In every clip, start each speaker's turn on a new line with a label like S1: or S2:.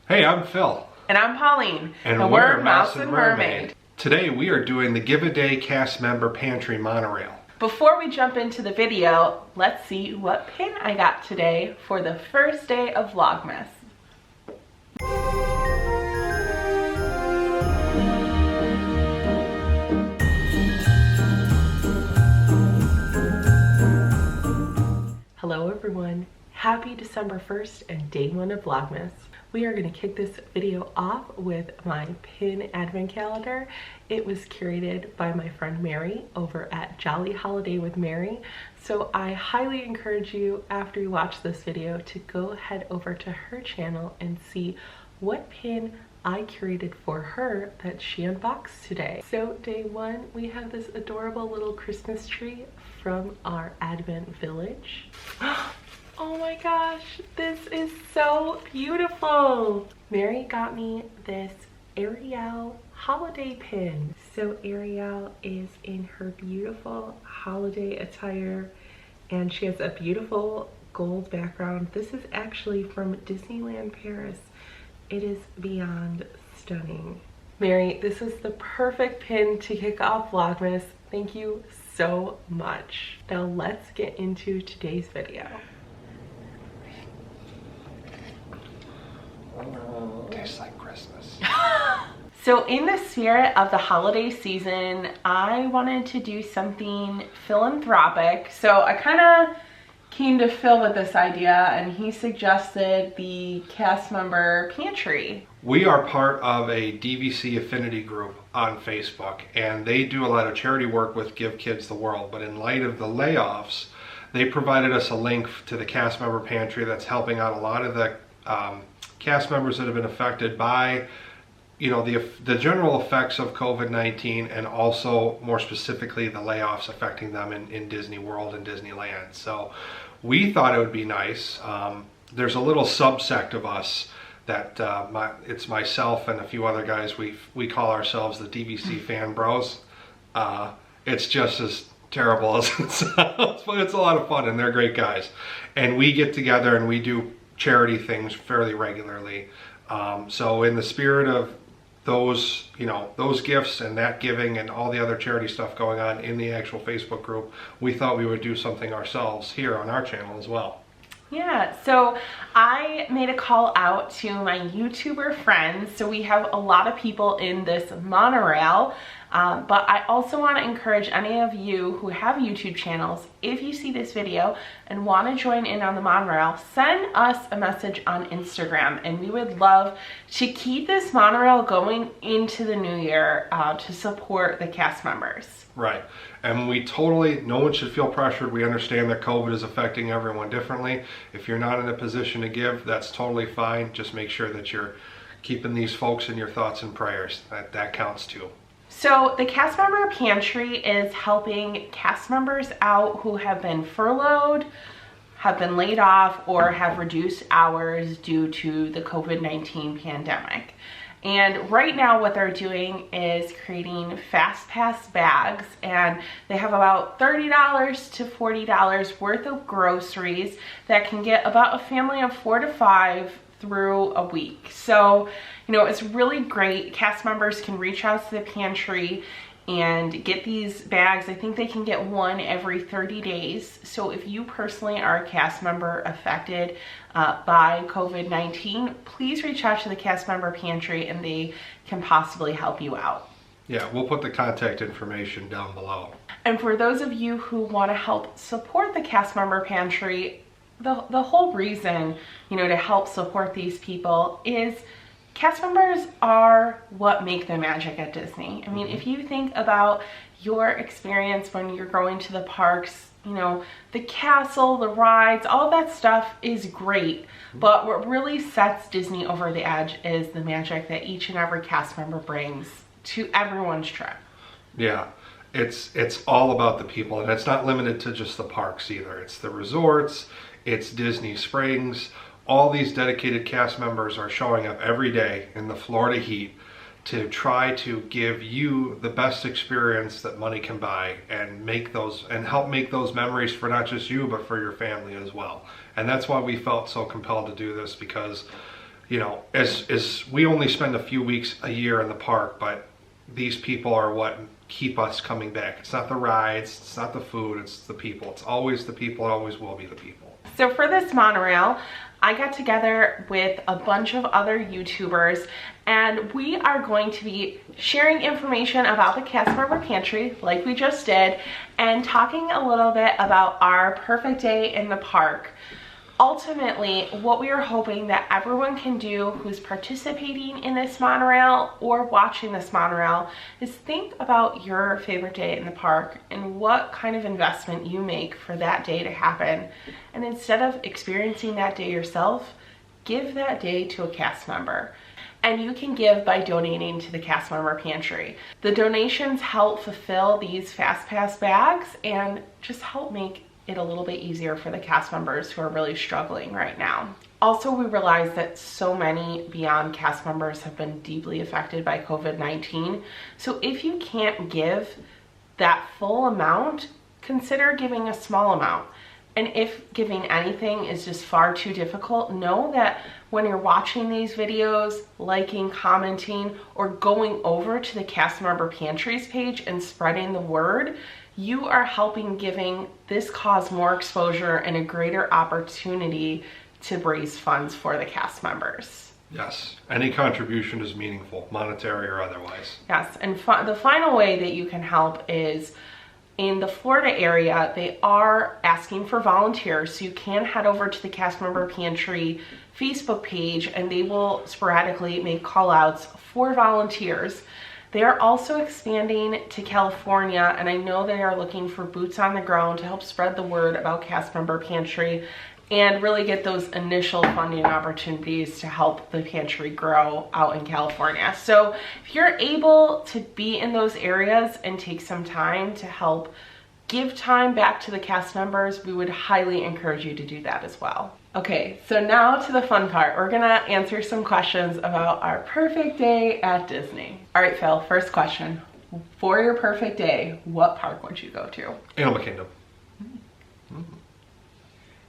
S1: Hey, I'm Phil.
S2: And I'm Pauline.
S1: And we're Mouse and Mermaid. Today we are doing the Give a Day cast member Pantry Monorail.
S2: Before we jump into the video, let's see what pin I got today for the first day of Vlogmas. Hello everyone. Happy December 1st and day one of Vlogmas. We are going to kick this video off with my pin advent calendar. It was curated by my friend Mary over at Jolly Holiday with Mary. So I highly encourage you, after you watch this video, to go head over to her channel and see what pin I curated for her that she unboxed today. So day one, we have this adorable little Christmas tree from our Advent village. Oh my gosh, this is so beautiful. Mary got me this Ariel holiday pin. So Ariel is in her beautiful holiday attire and she has a beautiful gold background. This is actually from Disneyland Paris. It is beyond stunning. Mary, this is the perfect pin to kick off Vlogmas. Thank you so much. Now let's get into today's video.
S1: Tastes like Christmas.
S2: So in the spirit of the holiday season, I wanted to do something philanthropic. So I kind of came to Phil with this idea and he suggested the cast member pantry.
S1: We are part of a DVC affinity group on Facebook and they do a lot of charity work with Give Kids the World. But in light of the layoffs, they provided us a link to the cast member pantry that's helping out a lot of the cast members that have been affected by, you know, the general effects of COVID-19 and also more specifically the layoffs affecting them in Disney World and Disneyland. So we thought it would be nice. There's a little subsect of us that it's myself and a few other guys. We call ourselves the DVC fan bros. It's just as terrible as it sounds, but it's a lot of fun and they're great guys. And we get together and we do charity things fairly regularly. So in the spirit of those, you know, those gifts and that giving and all the other charity stuff going on in the actual Facebook group, we thought we would do something ourselves here on our channel as well.
S2: Yeah, so I made a call out to my YouTuber friends. So we have a lot of people in this monorail, but I also want to encourage any of you who have YouTube channels, if you see this video and want to join in on the monorail, send us a message on Instagram and we would love to keep this monorail going into the new year to support the cast members.
S1: Right. And no one should feel pressured. We understand that COVID is affecting everyone differently. If you're not in a position to give, that's totally fine. Just make sure that you're keeping these folks in your thoughts and prayers. That counts too.
S2: So the cast member pantry is helping cast members out who have been furloughed, have been laid off, or have reduced hours due to the COVID-19 pandemic. And right now what they're doing is creating fast pass bags, and they have about $30 to $40 worth of groceries that can get about a family of 4 to 5 through a week. So, you know, it's really great. Cast members can reach out to the pantry and get these bags. I think they can get one every 30 days. So if you personally are a cast member affected by COVID-19, please reach out to the cast member pantry and they can possibly help you out.
S1: Yeah, we'll put the contact information down below.
S2: And for those of you who want to help support the cast member pantry, the whole reason, you know, to help support these people is cast members are what make the magic at Disney. I mean, if you think about your experience when you're going to the parks, you know, the castle, the rides, all that stuff is great. But what really sets Disney over the edge is the magic that each and every cast member brings to everyone's trip.
S1: Yeah, it's all about the people, and it's not limited to just the parks either. It's the resorts, it's Disney Springs. All these dedicated cast members are showing up every day in the Florida heat to try to give you the best experience that money can buy and help make those memories for not just you but for your family as well. And that's why we felt so compelled to do this, because you know, as we only spend a few weeks a year in the park, but these people are what keep us coming back. It's not the rides, it's not the food, it's the people. It's always the people, it always will be the people.
S2: So for this monorail, I got together with a bunch of other YouTubers, and we are going to be sharing information about the cast member pantry like we just did, and talking a little bit about our perfect day in the park. Ultimately, what we are hoping that everyone can do who's participating in this monorail or watching this monorail is think about your favorite day in the park and what kind of investment you make for that day to happen. And instead of experiencing that day yourself, give that day to a cast member. And you can give by donating to the cast member pantry. The donations help fulfill these fast pass bags and just help make it a little bit easier for the cast members who are really struggling right now. Also, we realize that so many Beyond cast members have been deeply affected by COVID-19. So if you can't give that full amount, consider giving a small amount. And if giving anything is just far too difficult, know that when you're watching these videos, liking, commenting, or going over to the cast member pantries page and spreading the word, you are helping giving this cause more exposure and a greater opportunity to raise funds for the cast members.
S1: Yes, any contribution is meaningful, monetary or otherwise.
S2: Yes, and the final way that you can help is in the Florida area, they are asking for volunteers. So you can head over to the cast member pantry Facebook page and they will sporadically make call outs for volunteers. They are also expanding to California, and I know they are looking for boots on the ground to help spread the word about cast member pantry and really get those initial funding opportunities to help the pantry grow out in California. So if you're able to be in those areas and take some time to help give time back to the cast members, we would highly encourage you to do that as well. Okay, so now to the fun part. We're gonna answer some questions about our perfect day at Disney. All right, Phil, first question. For your perfect day, what park would you go to?
S1: Animal Kingdom.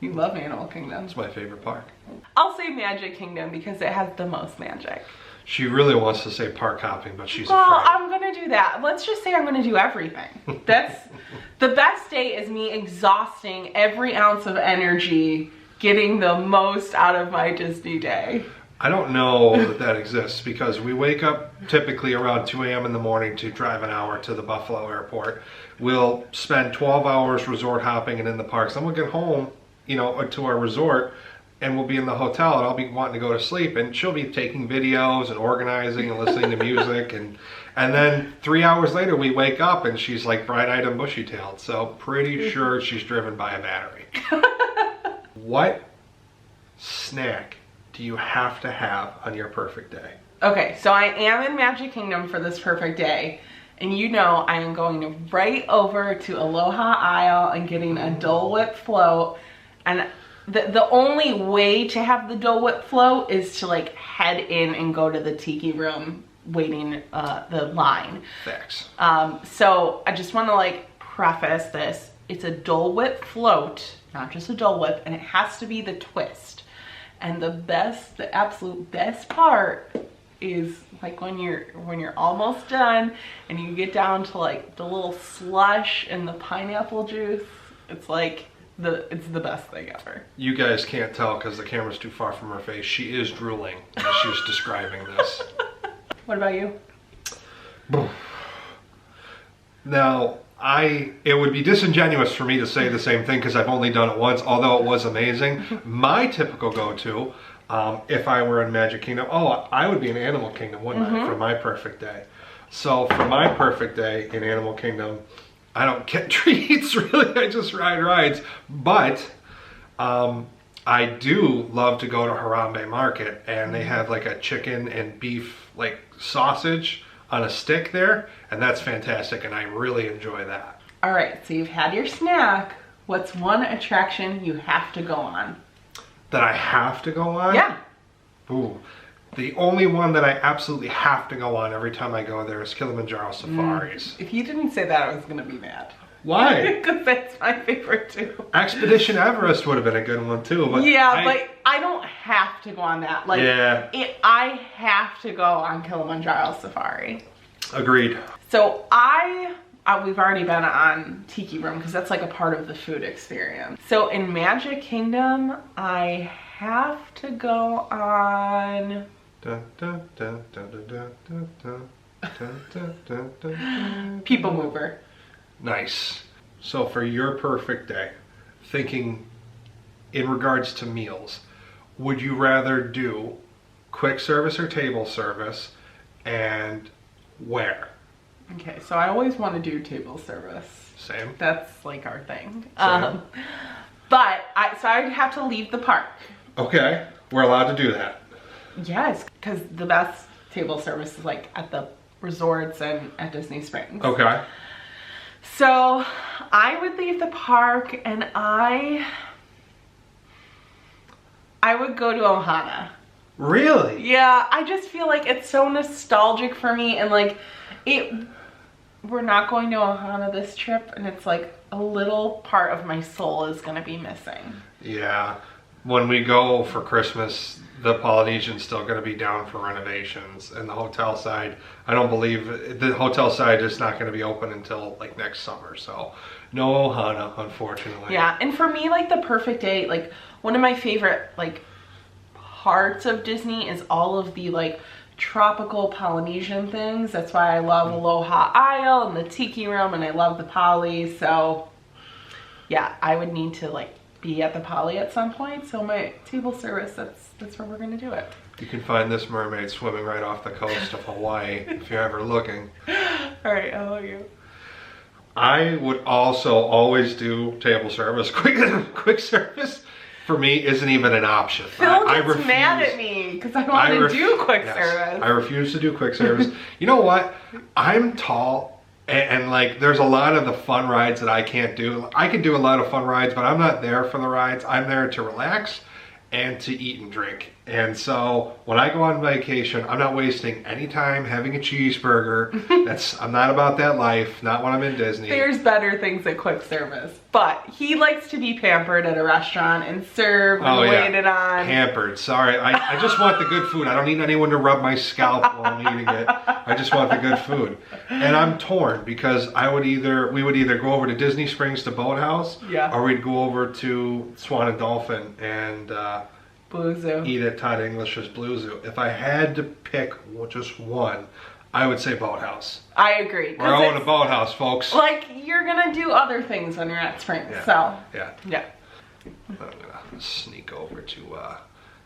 S2: You love Animal Kingdom.
S1: It's my favorite park.
S2: I'll say Magic Kingdom because it has the most magic.
S1: She really wants to say park hopping, but she's
S2: well,
S1: afraid.
S2: I'm gonna do that. Let's just say I'm gonna do everything. That's the best day is me exhausting every ounce of energy, getting the most out of my Disney day.
S1: I don't know that exists because we wake up typically around 2 a.m. in the morning to drive an hour to the Buffalo airport. We'll spend 12 hours resort hopping and in the parks. Then we'll get home, you know, to our resort, and we'll be in the hotel and I'll be wanting to go to sleep and she'll be taking videos and organizing and listening to music and then 3 hours later we wake up and she's like bright-eyed and bushy-tailed. So pretty sure she's driven by a battery. What snack do you have to have on your perfect day?
S2: Okay, so I am in Magic Kingdom for this perfect day. And you know I am going right over to Aloha Isle and getting a Dole Whip float. And the only way to have the Dole Whip float is to like head in and go to the tiki room waiting the line.
S1: Facts.
S2: So I just want to like preface this. It's a Dole Whip float, not just a Dole Whip, and it has to be the twist. And the absolute best part is like when you're almost done and you get down to like the little slush and the pineapple juice. It's like it's the best thing ever. You
S1: guys can't tell because the camera's too far from her face. She is drooling as she's describing this.
S2: What about you?
S1: Now, it would be disingenuous for me to say the same thing because I've only done it once, although it was amazing. My typical go-to, if I were in Magic Kingdom, I would be in Animal Kingdom, wouldn't I, for my perfect day. So for my perfect day in Animal Kingdom, I don't get treats, really, I just ride rides. But I do love to go to Harambe Market, and they have like a chicken and beef like sausage on a stick there, and that's fantastic, and I really enjoy that.
S2: All right, so you've had your snack. What's one attraction you have to go on?
S1: That I have to go on?
S2: Yeah.
S1: Ooh. The only one that I absolutely have to go on every time I go there is Kilimanjaro Safaris.
S2: If you didn't say that, I was gonna be mad.
S1: Why?
S2: Because that's my favorite too.
S1: Expedition Everest would have been a good one too. But
S2: yeah, but I don't have to go on that. Like,
S1: yeah.
S2: I have to go on Kilimanjaro Safari.
S1: Agreed.
S2: So we've already been on Tiki Room because that's like a part of the food experience. So in Magic Kingdom, I have to go on... People Mover.
S1: Nice. So for your perfect day, thinking in regards to meals, would you rather do quick service or table service, and where?
S2: Okay, so I always want to do table service.
S1: Same.
S2: That's like our thing.
S1: Same.
S2: But I'd have to leave the park.
S1: Okay, we're allowed to do that.
S2: Yes, because the best table service is like at the resorts and at Disney Springs.
S1: Okay.
S2: So I would leave the park and I would go to Ohana.
S1: Really?
S2: Yeah, I just feel like it's so nostalgic for me, and like we're not going to Ohana this trip, and it's like a little part of my soul is gonna be missing.
S1: Yeah. When we go for Christmas, the Polynesian's still going to be down for renovations, and the hotel side, I don't believe the hotel side is not going to be open until like next summer. So no Ohana, unfortunately.
S2: Yeah, and for me, like the perfect day, like one of my favorite like parts of Disney is all of the like tropical Polynesian things. That's why I love Aloha Isle and the Tiki Room, and I love the Poly. So yeah, I would need to like be at the Poly at some point. So my table service, that's where we're gonna do it.
S1: You can find this mermaid swimming right off the coast of Hawaii if you're ever looking.
S2: All right, how about you?
S1: I would also always do table service. Quick service for me isn't even an option.
S2: Phil gets mad at me because I want to do quick service.
S1: I refuse to do quick service. You know what? I'm tall. And like, there's a lot of the fun rides that I can't do. I can do a lot of fun rides, but I'm not there for the rides. I'm there to relax and to eat and drink. And so when I go on vacation, I'm not wasting any time having a cheeseburger. I'm not about that life, not when I'm in Disney.
S2: There's better things at quick service, but he likes to be pampered at a restaurant and served and waited on.
S1: Pampered, sorry. I just want the good food. I don't need anyone to rub my scalp while I'm eating it. I just want the good food. And I'm torn because we would either go over to Disney Springs to Boathouse, or we'd go over to Swan and Dolphin and
S2: Blue Zoo.
S1: Eat at Todd English's Blue Zoo. If I had to pick just one, I would say Boathouse.
S2: I agree.
S1: We're going to Boathouse, folks.
S2: Like, you're gonna do other things when you're at Springs, so.
S1: Yeah. I'm gonna sneak over to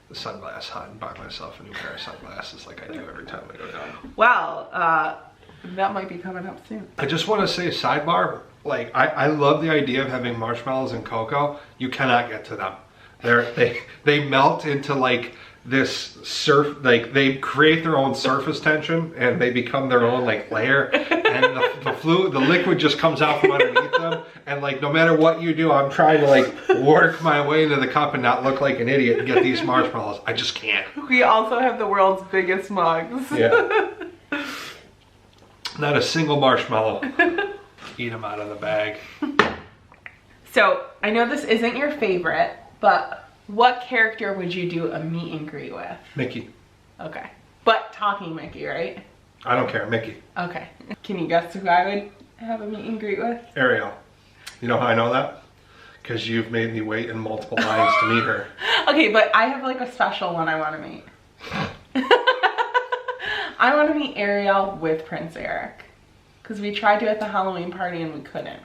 S1: the sunglass hut and buy myself a new pair of sunglasses like I do every time I go down.
S2: Well, that might be coming up soon.
S1: I just want to say, sidebar, like, I love the idea of having marshmallows and cocoa. You cannot get to them. They melt into like this they create their own surface tension, and they become their own like layer, and the liquid just comes out from underneath them, and like no matter what you do, I'm trying to like work my way into the cup and not look like an idiot and get these marshmallows. I just can't.
S2: We also have the world's biggest mugs.
S1: Yeah. Not a single marshmallow. Eat them out of the bag.
S2: So I know this isn't your favorite, but what character would you do a meet and greet with?
S1: Mickey.
S2: Okay. But talking Mickey, right?
S1: I don't care, Mickey.
S2: Okay. Can you guess who I would have a meet and greet with?
S1: Ariel. You know how I know that? Because you've made me wait in multiple lines to meet her.
S2: Okay, but I have like a special one I want to meet. I want to meet Ariel with Prince Eric. Because we tried to at the Halloween party and we couldn't.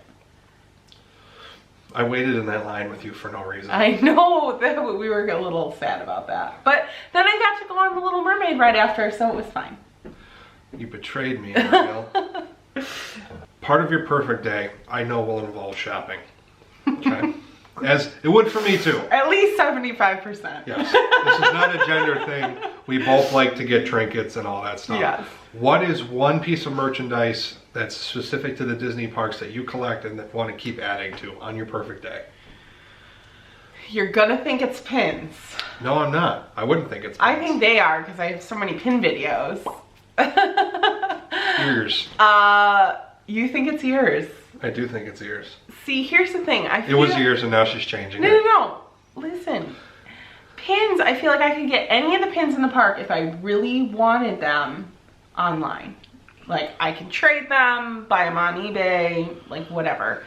S1: I waited in that line with you for no reason.
S2: I know, that we were a little sad about that. But then I got to go on The Little Mermaid right after, so it was fine.
S1: You betrayed me, Ariel. Part of your perfect day, I know, will involve shopping. Okay? As it would for me too.
S2: At least 75%.
S1: Yes. This is not a gender thing. We both like to get trinkets and all that stuff.
S2: Yes.
S1: What is one piece of merchandise that's specific to the Disney parks that you collect and that want to keep adding to on your perfect day?
S2: You're gonna think it's pins.
S1: No, I'm not. I wouldn't think it's pins.
S2: I think they are because I have so many pin videos.
S1: Ears.
S2: You think it's ears.
S1: I do think it's ears.
S2: See, here's the thing.
S1: It was ears and now she's changing it.
S2: No. Listen. Pins, I feel like I could get any of the pins in the park if I really wanted them online. Like, I can trade them, buy them on eBay, like whatever.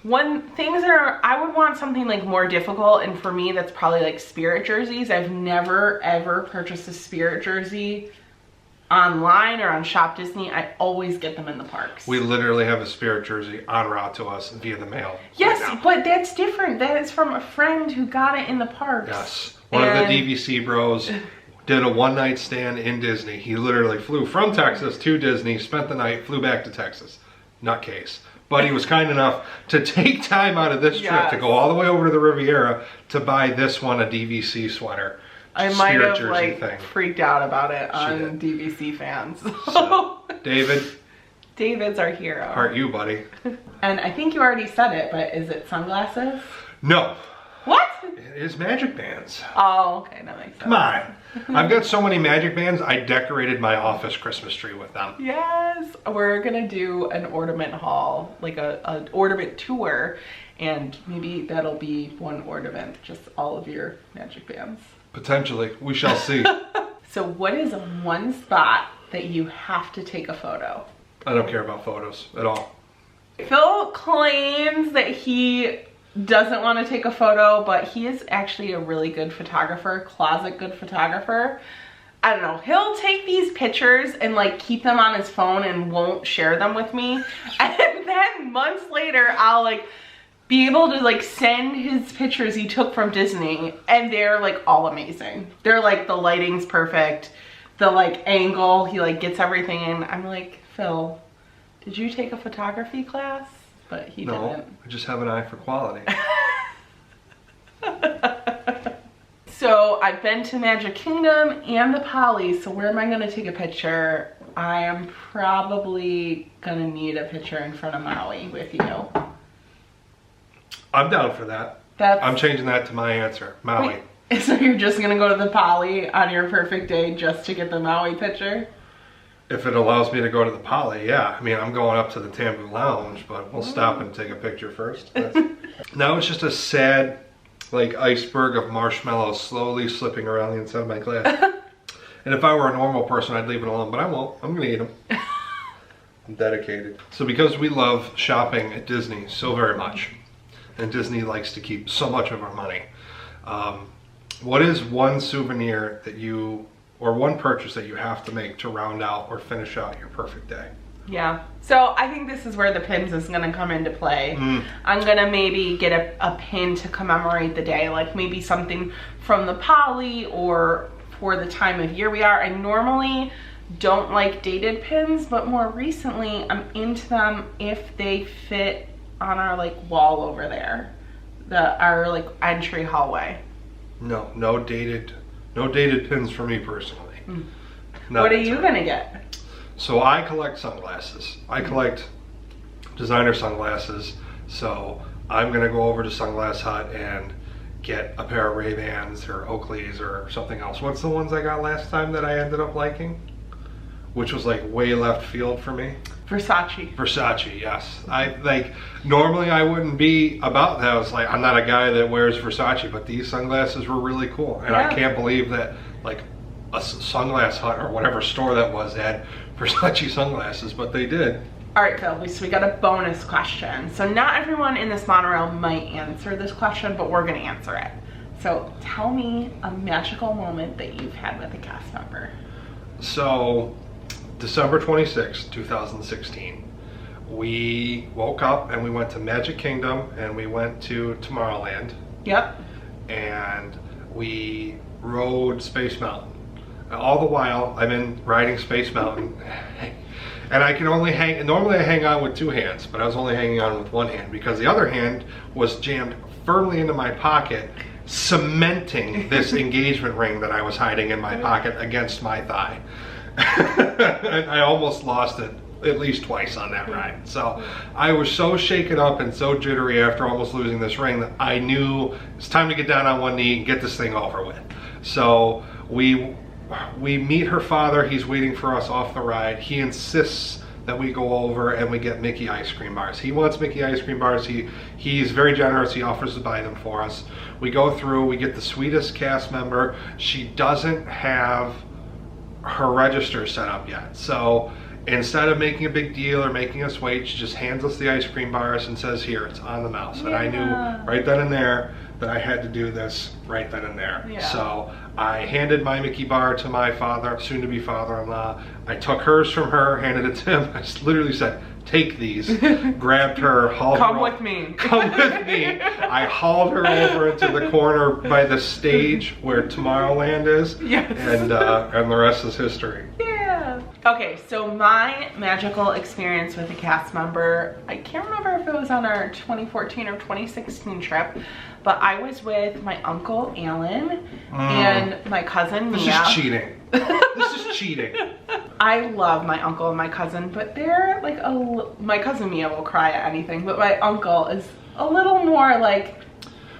S2: I would want something like more difficult, and for me that's probably like Spirit jerseys. I've never ever purchased a Spirit jersey online or on Shop Disney. I always get them in the parks.
S1: We literally have a Spirit jersey en route to us via the mail.
S2: Yes,
S1: right now.
S2: but that's different. That is from a friend who got it in the parks.
S1: Yes. One of the DVC bros did a one-night stand in Disney. He literally flew from Texas to Disney, spent the night, flew back to Texas. Nutcase. But he was kind enough to take time out of this trip to go all the way over to the Riviera to buy this one, a DVC sweater.
S2: I might have like freaked out about it on DVC fans.
S1: So,
S2: David's our hero.
S1: Aren't you, buddy?
S2: And I think you already said it, but is it sunglasses?
S1: No.
S2: What?
S1: It is magic bands.
S2: Oh, okay, that makes sense.
S1: Come on. I've got so many magic bands, I decorated my office Christmas tree with them.
S2: Yes. We're gonna do an ornament haul, like an ornament tour, and maybe that'll be one ornament, just all of your magic bands.
S1: Potentially. We shall see.
S2: So what is one spot that you have to take a photo?
S1: I don't care about photos at all.
S2: Phil claims that he doesn't want to take a photo, but he is actually a really good photographer, closet good photographer. I don't know, he'll take these pictures and like keep them on his phone and won't share them with me. And then months later, I'll like be able to like send his pictures he took from Disney, and they're like all amazing. They're like, the lighting's perfect, the like angle, he like gets everything in. I'm like, Phil, did you take a photography class? But he didn't.
S1: No, I just have an eye for quality.
S2: So I've been to Magic Kingdom and the Poly, so where am I gonna take a picture? I am probably gonna need a picture in front of Maui with you.
S1: I'm down for that. I'm changing that to my answer, Maui.
S2: Wait, so you're just gonna go to the Poly on your perfect day just to get the Maui picture?
S1: If it allows me to go to the Poly, yeah. I mean, I'm going up to the Tambu Lounge, but we'll stop and take a picture first. Now it's just a sad, like, iceberg of marshmallows slowly slipping around the inside of my glass. And if I were a normal person, I'd leave it alone, but I won't. I'm gonna eat them. I'm dedicated. So because we love shopping at Disney so very much, and Disney likes to keep so much of our money, what is one souvenir that you, or one purchase that you have to make to round out or finish out your perfect day?
S2: Yeah, so I think this is where the pins is gonna come into play. I'm gonna maybe get a pin to commemorate the day, like maybe something from the Poly or for the time of year we are. I normally don't like dated pins, but more recently I'm into them if they fit on our like wall over there, our like entry hallway. No dated pins for me personally. What are you gonna get?
S1: So I collect sunglasses. I collect designer sunglasses. So I'm gonna go over to Sunglass Hut and get a pair of Ray-Bans or Oakleys or something else. What's the ones I got last time that I ended up liking? Which was like way left field for me. Versace, yes. Normally I wouldn't be about that. I was like, I'm not a guy that wears Versace, but these sunglasses were really cool. And I can't believe that like a Sunglass Hut or whatever store that was had Versace sunglasses, but they did.
S2: All right, Phil, so we got a bonus question. So not everyone in this monorail might answer this question, but we're gonna answer it. So tell me a magical moment that you've had with a cast member.
S1: So December 26, 2016, we woke up and we went to Magic Kingdom and we went to Tomorrowland.
S2: Yep.
S1: And we rode Space Mountain. All the while I'm in riding Space Mountain and I can only normally I hang on with two hands, but I was only hanging on with one hand because the other hand was jammed firmly into my pocket, cementing this engagement ring that I was hiding in my pocket against my thigh. And I almost lost it at least twice on that ride. So I was so shaken up and so jittery after almost losing this ring that I knew it's time to get down on one knee and get this thing over with. So we meet her father. He's waiting for us off the ride. He insists that we go over and we get Mickey ice cream bars. He wants Mickey ice cream bars. He's very generous. He offers to buy them for us. We go through, we get the sweetest cast member. She doesn't have her register set up yet. So instead of making a big deal or making us wait, she just hands us the ice cream bars and says, here, it's on the mouse. And I knew right then and there that I had to do this right then and there.
S2: Yeah.
S1: So I handed my Mickey bar to my father, soon-to-be father-in-law. I took hers from her, handed it to him. I just literally said, take these. Grabbed her, hauled
S2: Come
S1: her
S2: with me.
S1: Come with me. I hauled her over into the corner by the stage where Tomorrowland is.
S2: Yes.
S1: And the rest is history.
S2: Yeah. Okay, so my magical experience with a cast member, I can't remember if it was on our 2014 or 2016 trip, but I was with my uncle Alan and my cousin Mia.
S1: This is cheating. This is cheating.
S2: I love my uncle and my cousin, but they're like my cousin Mia will cry at anything, but my uncle is a little more like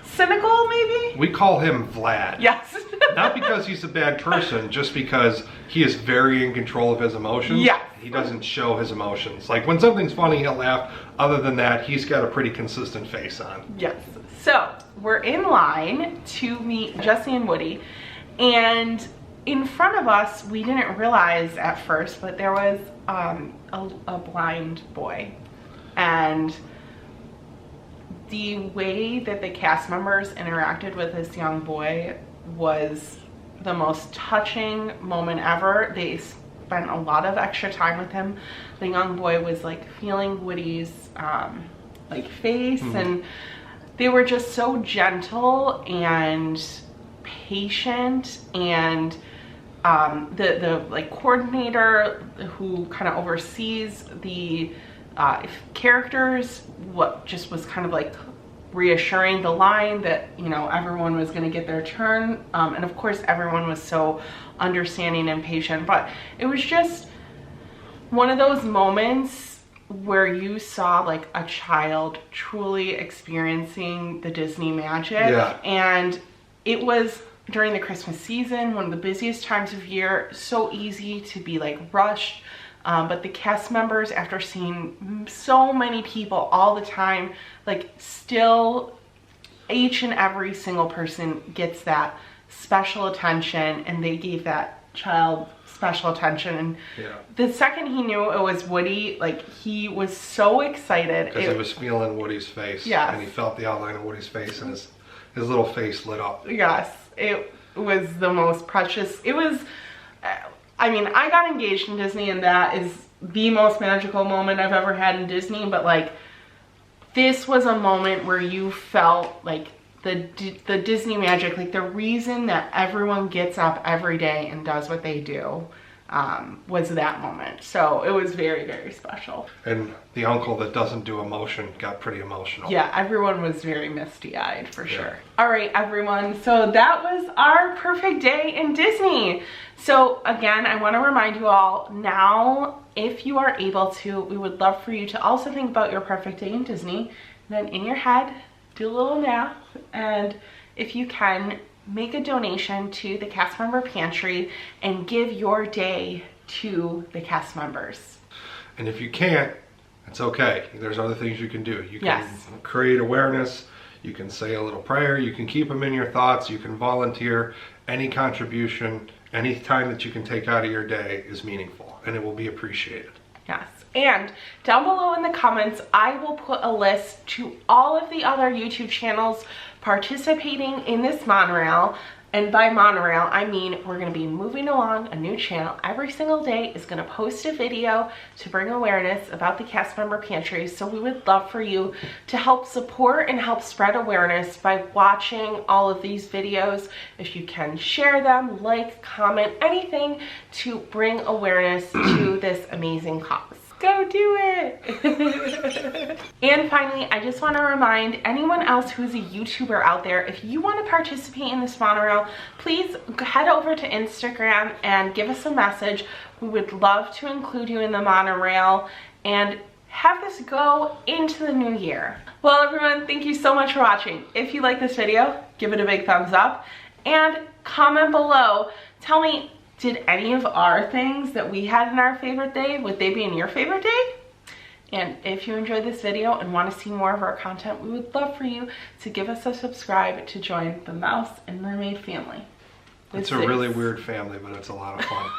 S2: cynical, maybe?
S1: We call him Vlad.
S2: Yes.
S1: Not because he's a bad person, just because he is very in control of his emotions.
S2: Yes.
S1: He doesn't show his emotions. Like when something's funny, he'll laugh. Other than that, he's got a pretty consistent face on.
S2: Yes. So we're in line to meet Jesse and Woody, and in front of us, we didn't realize at first, but there was a blind boy, and the way that the cast members interacted with this young boy was the most touching moment ever. They spent a lot of extra time with him. The young boy was like feeling Woody's like face, and they were just so gentle and patient, and the like coordinator who kind of oversees the characters, what just was kind of like reassuring the line that, you know, everyone was going to get their turn, and of course everyone was so understanding and patient. But it was just one of those moments where you saw like a child truly experiencing the Disney magic.
S1: Yeah.
S2: And it was during the Christmas season, one of the busiest times of year, so easy to be like rushed. But the cast members, after seeing so many people all the time, like still each and every single person gets that special attention, and they gave that child special attention. And the second he knew it was Woody, like he was so excited.
S1: Because he was feeling Woody's face.
S2: Yes.
S1: And he felt the outline of Woody's face, and his little face lit up.
S2: Yes, it was the most precious. It was, I mean, I got engaged in Disney, and that is the most magical moment I've ever had in Disney, but like this was a moment where you felt like the Disney magic, like the reason that everyone gets up every day and does what they do, was that moment. So it was very, very special.
S1: And the uncle that doesn't do emotion got pretty emotional.
S2: Yeah, everyone was very misty-eyed for sure. All right, everyone. So that was our perfect day in Disney. So again, I want to remind you all now, if you are able to, we would love for you to also think about your perfect day in Disney. Then in your head, do a little math, and if you can, make a donation to the cast member pantry and give your day to the cast members.
S1: And if you can't, it's okay. There's other things you can do. You can
S2: Yes.
S1: create awareness. You can say a little prayer. You can keep them in your thoughts. You can volunteer. Any contribution, any time that you can take out of your day is meaningful, and it will be appreciated.
S2: Yes. And down below in the comments, I will put a list to all of the other YouTube channels participating in this monorail. And by monorail, I mean we're going to be moving along a new channel. Every single day is going to post a video to bring awareness about the cast member pantry. So we would love for you to help support and help spread awareness by watching all of these videos. If you can, share them, like, comment, anything to bring awareness to this amazing cause. Go do it. And finally, I just want to remind anyone else who's a YouTuber out there, if you want to participate in this monorail, please head over to Instagram and give us a message. We would love to include you in the monorail and have this go into the new year. Well, everyone, thank you so much for watching. If you like this video, give it a big thumbs up and comment below. Tell me Did any of our things that we had in our favorite day, would they be in your favorite day? And if you enjoyed this video and want to see more of our content, we would love for you to give us a subscribe to join the Mouse and Mermaid family.
S1: It's a really weird family, but it's a lot of fun.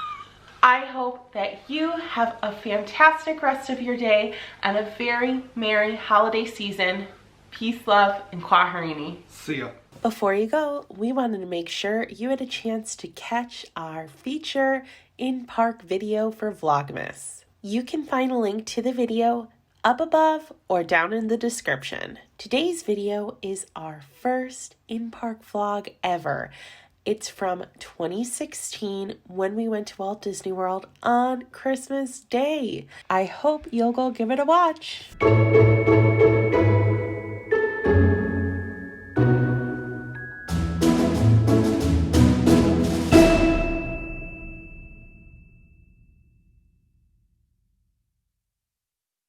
S2: I hope that you have a fantastic rest of your day and a very merry holiday season. Peace, love, and kwaherini.
S1: See ya.
S2: Before you go, we wanted to make sure you had a chance to catch our feature in-park video for Vlogmas. You can find a link to the video up above or down in the description. Today's video is our first in-park vlog ever. It's from 2016 when we went to Walt Disney World on Christmas Day. I hope you'll go give it a watch.